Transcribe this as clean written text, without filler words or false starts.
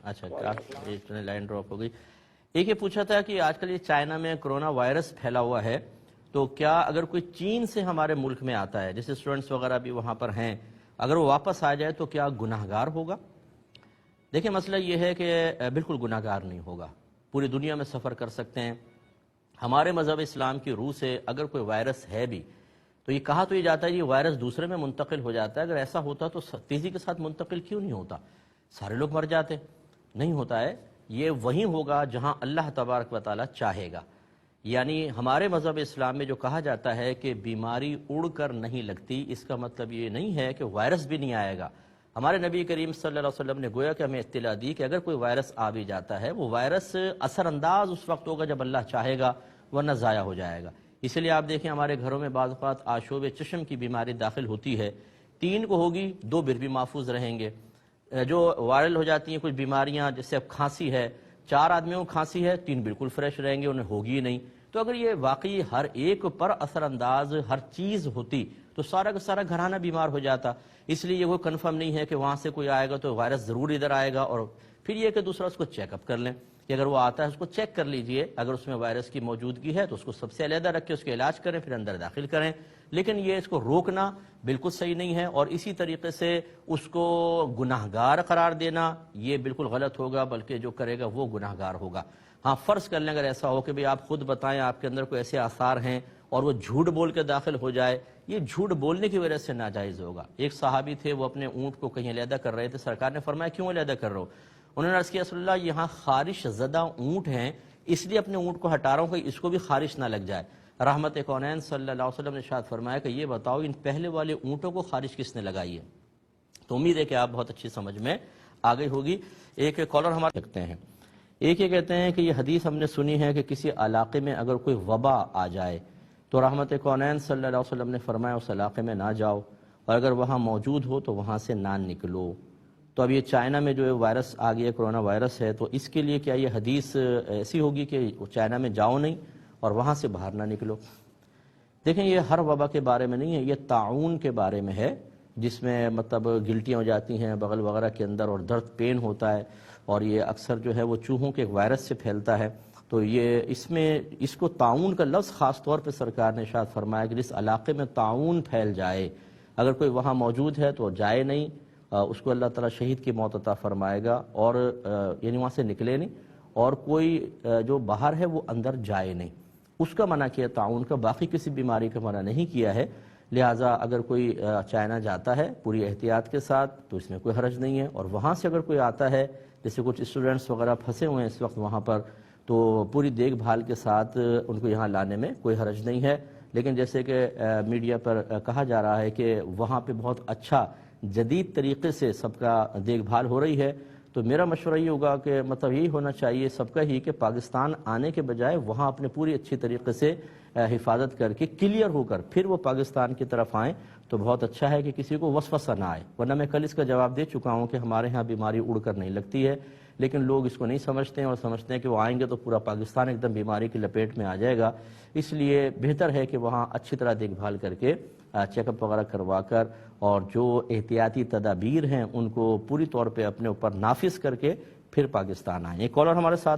اچھا آپ line drop ہو گئی. ایک یہ پوچھا تھا کہ آج کل یہ چائنا میں کرونا وائرس پھیلا ہوا ہے، تو کیا اگر کوئی چین سے ہمارے ملک میں آتا ہے، جیسے اسٹوڈنٹس وغیرہ بھی وہاں پر ہیں، اگر وہ واپس آ جائے تو کیا گناہگار ہوگا؟ دیکھیں مسئلہ یہ ہے کہ بالکل گناہگار نہیں ہوگا. پوری دنیا میں سفر کر سکتے ہیں. ہمارے مذہب اسلام کی روح سے اگر کوئی وائرس ہے بھی تو یہ کہا تو یہ جاتا ہے یہ وائرس دوسرے میں منتقل ہو جاتا ہے. اگر ایسا ہوتا تو تیزی کے ساتھ منتقل کیوں نہیں ہوتا؟ سارے لوگ مر جاتے. نہیں ہوتا ہے. یہ وہیں ہوگا جہاں اللہ تبارک و تعالی چاہے گا. یعنی ہمارے مذہب اسلام میں جو کہا جاتا ہے کہ بیماری اڑ کر نہیں لگتی، اس کا مطلب یہ نہیں ہے کہ وائرس بھی نہیں آئے گا. ہمارے نبی کریم صلی اللہ علیہ وسلم نے گویا کہ ہمیں اطلاع دی کہ اگر کوئی وائرس آ بھی جاتا ہے، وہ وائرس اثر انداز اس وقت ہوگا جب اللہ چاہے گا، ورنہ ضائع ہو جائے گا. اس لیے آپ دیکھیں ہمارے گھروں میں بعض اوقات آشوب چشم کی بیماری داخل ہوتی ہے، 3 کو ہوگی، 2 پھر بھی محفوظ رہیں گے. جو وائرل ہو جاتی ہیں کچھ بیماریاں، جیسے اب کھانسی ہے، 4 آدمیوں کو کھانسی ہے، 3 بالکل فریش رہیں گے، انہیں ہوگی ہی نہیں. تو اگر یہ واقعی ہر ایک پر اثر انداز ہر چیز ہوتی تو سارا کا سارا گھرانہ بیمار ہو جاتا. اس لیے یہ وہ کنفرم نہیں ہے کہ وہاں سے کوئی آئے گا تو وائرس ضرور ادھر آئے گا. اور پھر یہ کہ دوسرا اس کو چیک اپ کر لیں کہ اگر وہ آتا ہے اس کو چیک کر لیجئے، اگر اس میں وائرس کی موجودگی ہے تو اس کو سب سے علیحدہ رکھ کے اس کے علاج کریں، پھر اندر داخل کریں. لیکن یہ اس کو روکنا بالکل صحیح نہیں ہے، اور اسی طریقے سے اس کو گناہگار قرار دینا یہ بالکل غلط ہوگا، بلکہ جو کرے گا وہ گناہگار ہوگا. ہاں فرض کر لیں اگر ایسا ہو کہ بھئی آپ خود بتائیں آپ کے اندر کوئی ایسے آثار ہیں اور وہ جھوٹ بول کے داخل ہو جائے، یہ جھوٹ بولنے کی وجہ سے ناجائز ہوگا. ایک صحابی تھے، وہ اپنے اونٹ کو کہیں علیحدہ کر رہے تھے. سرکار نے فرمایا کیوں علیحدہ کر رہے ہو؟ انہوں نے عرض کیا رسول اللہ یہاں خارش زدہ اونٹ ہیں، اس لیے اپنے اونٹ کو ہٹا رہا ہوں کہ اس کو بھی خارش نہ لگ جائے. رحمت کونین صلی اللہ علیہ وسلم نے ارشاد فرمایا کہ یہ بتاؤ ان پہلے والے اونٹوں کو خارش کس نے لگائی ہے؟ تو امید ہے کہ آپ بہت اچھی سمجھ میں آ گئی ہوگی. ایک کالر ہمارے رکھتے ہیں. ایک یہ کہتے ہیں کہ یہ حدیث ہم نے سنی ہے کہ کسی علاقے میں اگر کوئی وبا آ جائے تو رحمت کونین صلی اللہ علیہ وسلم نے فرمایا اس علاقے میں نہ جاؤ، اور اگر وہاں موجود ہو تو وہاں سے نہ نکلو. تو اب یہ چائنا میں جو وائرس آ گیا کرونا وائرس ہے، تو اس کے لیے کیا یہ حدیث ایسی ہوگی کہ چائنا میں جاؤ نہیں اور وہاں سے باہر نہ نکلو؟ دیکھیں یہ ہر وبا کے بارے میں نہیں ہے، یہ طاعون کے بارے میں ہے، جس میں مطلب گلٹیاں ہو جاتی ہیں بغل وغیرہ کے اندر اور درد پین ہوتا ہے، اور یہ اکثر جو ہے وہ چوہوں کے ایک وائرس سے پھیلتا ہے. تو یہ اس کو طاعون کا لفظ خاص طور پہ سرکار نے ارشاد فرمایا کہ جس علاقے میں طاعون پھیل جائے اگر کوئی وہاں موجود ہے تو جائے نہیں، اس کو اللہ تعالیٰ شہید کی موت عطا فرمائے گا، اور یعنی وہاں سے نکلے نہیں، اور کوئی جو باہر ہے وہ اندر جائے نہیں. اس کا منع کیا طاعون کا، باقی کسی بیماری کا منع نہیں کیا ہے. لہٰذا اگر کوئی چائنا جاتا ہے پوری احتیاط کے ساتھ تو اس میں کوئی حرج نہیں ہے، اور وہاں سے اگر کوئی آتا ہے، جیسے کچھ اسٹوڈنٹس وغیرہ پھنسے ہوئے ہیں اس وقت وہاں پر، تو پوری دیکھ بھال کے ساتھ ان کو یہاں لانے میں کوئی حرج نہیں ہے. لیکن جیسے کہ میڈیا پر کہا جا رہا ہے کہ وہاں پہ بہت اچھا جدید طریقے سے سب کا دیکھ بھال ہو رہی ہے، تو میرا مشورہ یہ ہوگا کہ مطلب یہی ہونا چاہیے سب کا ہی کہ پاکستان آنے کے بجائے وہاں اپنے پوری اچھی طریقے سے حفاظت کر کے کلیئر ہو کر پھر وہ پاکستان کی طرف آئیں تو بہت اچھا ہے کہ کسی کو وسوسہ نہ آئے. ورنہ میں کل اس کا جواب دے چکا ہوں کہ ہمارے ہاں بیماری اڑ کر نہیں لگتی ہے، لیکن لوگ اس کو نہیں سمجھتے ہیں اور سمجھتے ہیں کہ وہ آئیں گے تو پورا پاکستان ایک دم بیماری کی لپیٹ میں آ جائے گا. اس لیے بہتر ہے کہ وہاں اچھی طرح دیکھ بھال کر کے چیک اپ وغیرہ کروا کر اور جو احتیاطی تدابیر ہیں ان کو پوری طور پہ اپنے اوپر نافذ کر کے پھر پاکستان آئیں. ایک کالر ہمارے ساتھ